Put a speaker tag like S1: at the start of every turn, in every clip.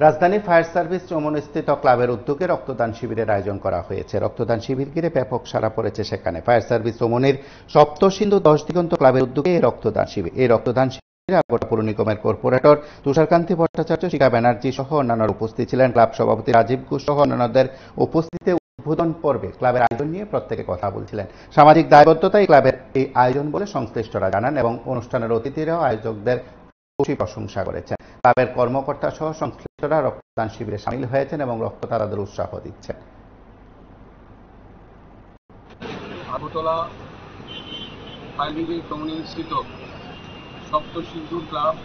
S1: রাজধানী fire service চৌমুহনীস্থিত ক্লাবের উদ্যোগে রক্তদান শিবিরের আয়োজন করা হয়েছে। রক্তদান শিবির ঘিরে ব্যাপক সাড়া পড়েছে সেখানে। ফায়ার সার্ভিস চৌমুহনীর সপ্তসিন্ধু 10 দিগন্ত ক্লাবের উদ্যোগে এই রক্তদান শিবিরে আগরতলা পৌর নিগমের কর্পোরেটর তুষারকান্তি ভট্টাচার্য, শিখা ব্যানার্জি সহ অন্যান্যরা উপস্থিত ছিলেন। ক্লাব সভাপতি রাজীব ঘোষ সহ অন্যান্যদের উপস্থিতিতে উদ্বোধন পর্বে ক্লাবের আয়োজন নিয়ে প্রত্যেকে কথা বলছিলেন। সামাজিক দায়বদ্ধতাই ক্লাবের এই আয়োজন বলে সংশ্লিষ্টরা জানান এবং অনুষ্ঠানের অতিথিরাও আয়োজকদের প্রশংসা করেছেন। ক্লাবের কর্মকর্তা সহ সংশ্লিষ্টরা রক্তদান শিবিরে সামিল হয়েছেন এবং রক্তদাতাদের উৎসাহ দিচ্ছেন।
S2: আগরতলা ফায়ার ব্রিগেড চৌমুহনীস্থিত সপ্তসিন্ধু ক্লাব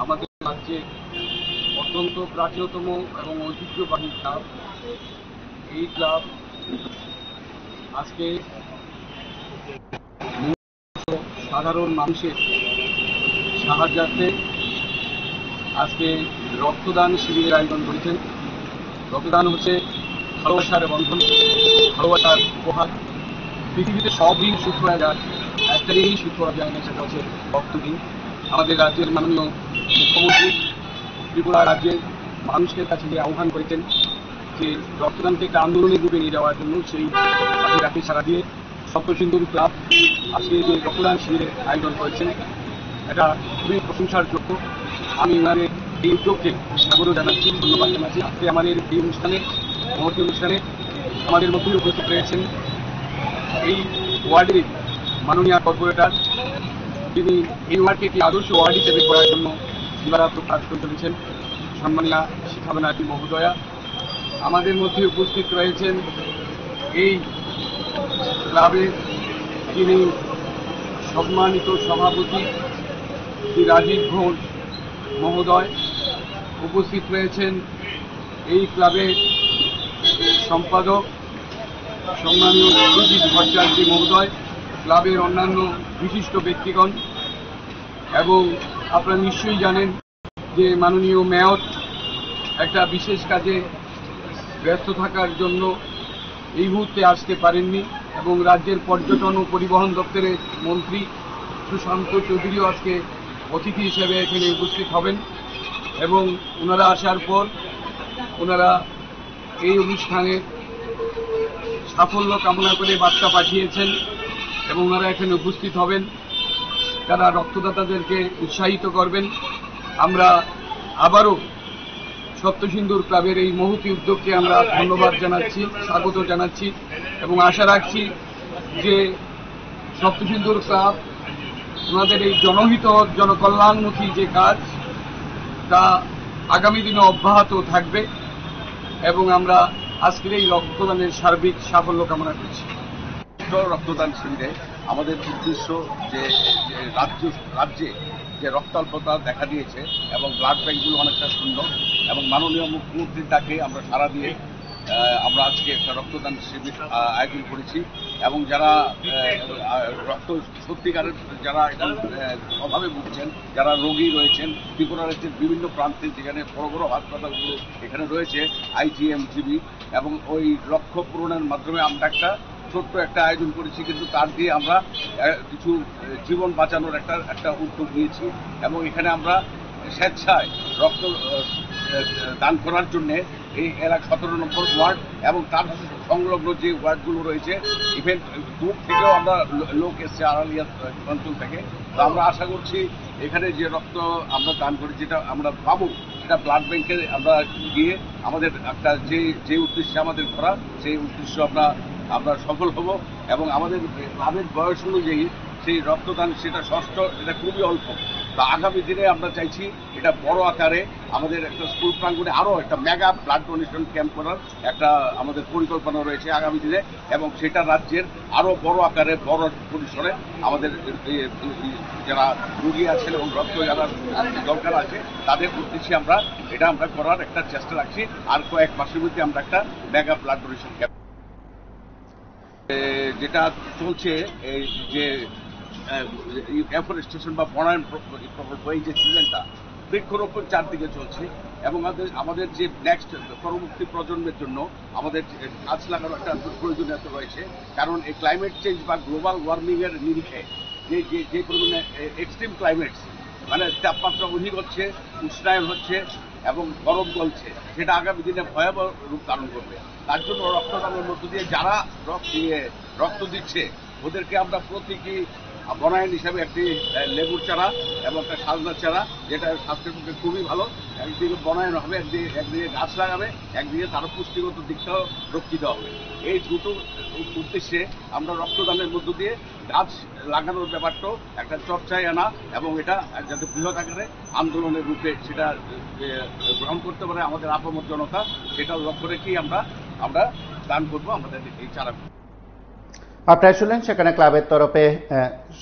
S2: আমাদের রাজ্যে অত্যন্ত প্রাচীনতম এবং ঐতিহ্যবাহী ক্লাব। এই ক্লাব আজকে সাধারণ মানুষের সাহায্যার্থে আজকে রক্তদান শিবিরের আয়োজন করেছেন। রক্তদান হচ্ছে ভালোবাসার বন্ধন, ভালোবাসার উপহার। পৃথিবীতে সব ঋণ শোধ করা যায়, একটা ঋণই শোধ করা যায় না, সেটা হচ্ছে রক্তঋণ। আমাদের রাজ্যের মাননীয় মুখ্যমন্ত্রী ত্রিপুরা রাজ্যের মানুষের কাছে যে আহ্বান করেছেন যে রক্তদানকে একটা আন্দোলনের রূপে নিয়ে যাওয়ার জন্য, সেই ডাকে সাড়া দিয়ে সপ্তসিন্ধু ক্লাব আজকে যে রক্তদান শিবিরের আয়োজন করেছেন, এটা খুবই প্রশংসার যোগ্য। আমি ওনাদের এই উদ্যোগকে স্বাগত জানাচ্ছি, ধন্যবাদ জানাচ্ছি। আজকে আমাদের এই মহতী অনুষ্ঠানে আমাদের মধ্যে উপস্থিত রয়েছেন এই ওয়ার্ডের মাননীয় কর্পোরেটর, যিনি এই ওয়ার্ডকে একটি আদর্শ ওয়ার্ড হিসেবে করার জন্য দিবারাত্র কাজ করে চলেছেন, সম্মানীয় শিখা ব্যানার্জি মহোদয়া। আমাদের মধ্যে উপস্থিত রয়েছেন এই ক্লাবের যিনি সম্মানিত সভাপতি শ্রী রাজীব ঘোষ মহোদয়। উপস্থিত রয়েছেন এই ক্লাবের সম্পাদক সম্মানীয় সুজিত ভট্টাচার্য মহোদয়, ক্লাবের অন্যান্য বিশিষ্ট ব্যক্তিগণ। এবং আপনারা নিশ্চয়ই জানেন যে মাননীয় মেয়র একটা বিশেষ কাজে ব্যস্ত থাকার জন্য এই মুহূর্তে আসতে পারেননি, এবং রাজ্যের পর্যটন ও পরিবহন দপ্তরের মন্ত্রী সুশান্ত চৌধুরীও আজকে অতিথি হিসেবে এখানে উপস্থিত হবেন। এবং ওনারা আসার পর ওনারা এই অনুষ্ঠানের সাফল্য কামনা করে বার্তা পাঠিয়েছেন এবং ওনারা এখানে উপস্থিত হবেন, যারা রক্তদাতাদেরকে উৎসাহিত করবেন। আমরা আবারও সপ্তসিন্ধুর ক্লাবের এই মহতী উদ্যোগকে আমরা ধন্যবাদ জানাচ্ছি, স্বাগত জানাচ্ছি এবং আশা রাখছি যে সপ্তসিন্ধুর ক্লাব ওনাদের এই জনহিত জনকল্যাণমুখী যে কাজ, তা আগামী দিনে অব্যাহত থাকবে এবং আমরা আজকের এই রক্তদানের সার্বিক সাফল্য কামনা করছি।
S3: রক্তদান শিবিরে আমাদের উদ্দেশ্য যে রাজ্যে যে রক্তাল্পতা দেখা দিয়েছে এবং ব্লাড ব্যাঙ্কগুলো অনেকটা শূন্য, এবং মাননীয় মুখ্যমন্ত্রীর ডাকে আমরা সাড়া দিয়ে আমরা আজকে একটা রক্তদান শিবির আয়োজন করেছি। এবং যারা রক্ত সত্যিকারের যারা এখানে অভাবে ভুগছেন, যারা রোগী রয়েছেন ত্রিপুরা রাজ্যের বিভিন্ন প্রান্তে, যেখানে বড় বড় হাসপাতালগুলো এখানে রয়েছে, আইজিএম, জিবি, এবং ওই লক্ষ্য পূরণের মাধ্যমে আমরা ছোট্ট একটা আয়োজন করেছি, কিন্তু তার দিয়ে আমরা কিছু জীবন বাঁচানোর একটা উদ্যোগ নিয়েছি। এবং এখানে আমরা স্বেচ্ছায় রক্ত দান করার জন্যে এই এলাকা 17 নম্বর ওয়ার্ড এবং তার সংলগ্ন যে ওয়ার্ডগুলো রয়েছে, ইভেন দূর থেকেও আমরা লোক এসছে, আড়ালিয়া অঞ্চল থেকে। তো আমরা আশা করছি এখানে যে রক্ত আমরা দান করি, যেটা আমরা পাবো, সেটা ব্লাড ব্যাংকে আমরা গিয়ে আমাদের একটা যে উদ্দেশ্যে আমাদের করা, সেই উদ্দেশ্য আমরা সফল হব। এবং আমাদের ক্লাবের বয়স অনুযায়ী সেই রক্তদান সেটা ষষ্ঠ, এটা খুবই অল্প। তা আগামী দিনে আমরা চাইছি এটা বড় আকারে আমাদের একটা স্কুল প্রাঙ্গণে আরও একটা মেগা ব্লাড ডোনেশন ক্যাম্প করার একটা আমাদের পরিকল্পনা রয়েছে আগামী দিনে, এবং সেটা রাজ্যের আরও বড় আকারে, বড় পরিসরে আমাদের যারা রোগী আছেন এবং রক্ত যারা দরকার আছে তাদের উদ্দেশ্যে আমরা করার একটা চেষ্টা রাখছি। আর কয়েক মাসের মধ্যে আমরা একটা মেগা ব্লাড ডোনেশন ক্যাম্প যেটা চলছে, এই যে এফরেস্টেশন বা বনায়ন প্রকল্প, এই যে সিজনটা বৃক্ষরোপণ চারদিকে চলছে, এবং আমাদের যে নেক্সট পরবর্তী প্রজন্মের জন্য আমাদের গাছ লাগানোর একটা প্রয়োজনীয়তা রয়েছে। কারণ এই ক্লাইমেট চেঞ্জ বা গ্লোবাল ওয়ার্মিংয়ের নিরিখে যে পরিমাণে এক্সট্রিম ক্লাইমেটস, মানে তাপমাত্রা অধিক হচ্ছে, উষ্ণায়ন হচ্ছে, এবং গরম চলছে, সেটা আগামী দিনে ভয়াবহ রূপ ধারণ করবে। তার জন্য রক্তদানের মধ্য দিয়ে যারা রক্ত দিচ্ছে ওদেরকে আমরা প্রতীকী বনায়ন হিসাবে একটি লেবুর চারা এবং একটা সাজনার চারা, যেটা স্বাস্থ্যের পক্ষে খুবই ভালো, একদিকে বনায়ন হবে, একদিকে গাছ লাগাবে, একদিকে তারও পুষ্টিগত দিকটাও রক্ষিত হবে। এই দুটো উদ্দেশ্যে আমরা রক্তদানের মধ্য দিয়ে গাছ লাগানোর ব্যাপারটাও একটা চর্চায় আনা এবং এটা যাতে বৃহৎ আকারে আন্দোলনের রূপে সেটা গ্রহণ করতে পারে আমাদের আপামর জনতা, সেটা লক্ষ্য রেখেই আমরা দান করবো আমাদের এই চারা।
S1: আপনারা শুনলেন সেখানে ক্লাবের তরফে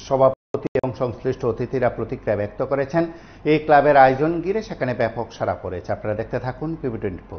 S1: সভাপতি এবং সংশ্লিষ্ট অতিথিরা প্রতিক্রিয়া ব্যক্ত করেছেন। এই ক্লাবের আয়োজন ঘিরে সেখানে ব্যাপক সাড়া পড়েছে। আপনারা দেখতে থাকুন PB24।